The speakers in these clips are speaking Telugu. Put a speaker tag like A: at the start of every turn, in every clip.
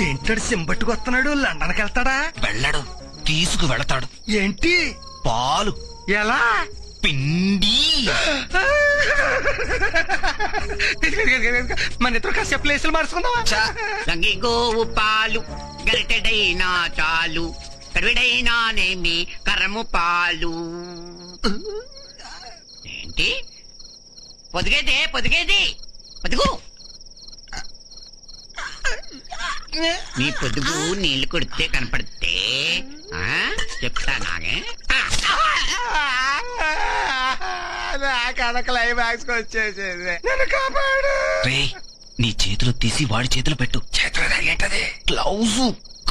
A: ఏంటాడు సింబట్టుకు వస్తున్నాడు? లండన్కి వెళ్తాడా?
B: వెళ్ళడు, తీసుకు వెళతాడు.
A: ఏంటి?
B: పాలు.
A: ఎలా?
B: పిండి.
A: మన ఇద్దరు కాసేపు ప్లేసులు మార్చుకుందామా?
C: గంగి గోవు పాలు గరిటెడైనా చాలు, కడివిడైనానేమి కరము పాలు. ఏంటి పొదిగేదే పొదిగేది? పొదుగు నీ పొదుగు నీళ్లు కొడితే కనపడితే చెప్తా నాగే.
A: నా కథ క్లైమాక్స్ వచ్చేసేది. నన్ను కాపాడు.
B: రేయ్, నీ చేతులు తీసి వాడి చేతులు పెట్టు.
A: చేతులు ఏంటది?
B: గ్లౌజ్.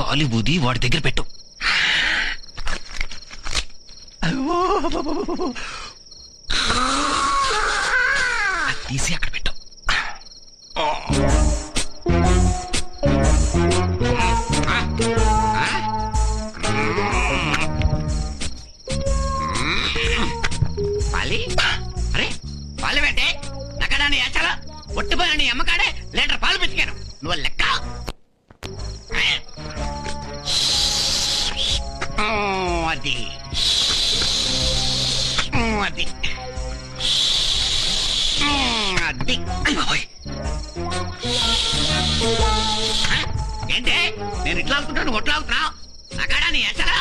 B: కాలి ఊది వాడి దగ్గర పెట్టు. అది తీసి అక్కడ పెట్టు.
C: పాలి అరే పాలు పెట్టే నక్కడాన్ని ఏచాల ఒట్టిపోయిన నీ అమ్మకాడే లీటర్ పాలు పెట్టుకాను. నువ్వు లెక్క అది అది అది. ఏంటే నేను ఇట్లా అవుతుంటాను ఒట్లాగుతున్నావు? నక్కడాన్ని ఏచాలా?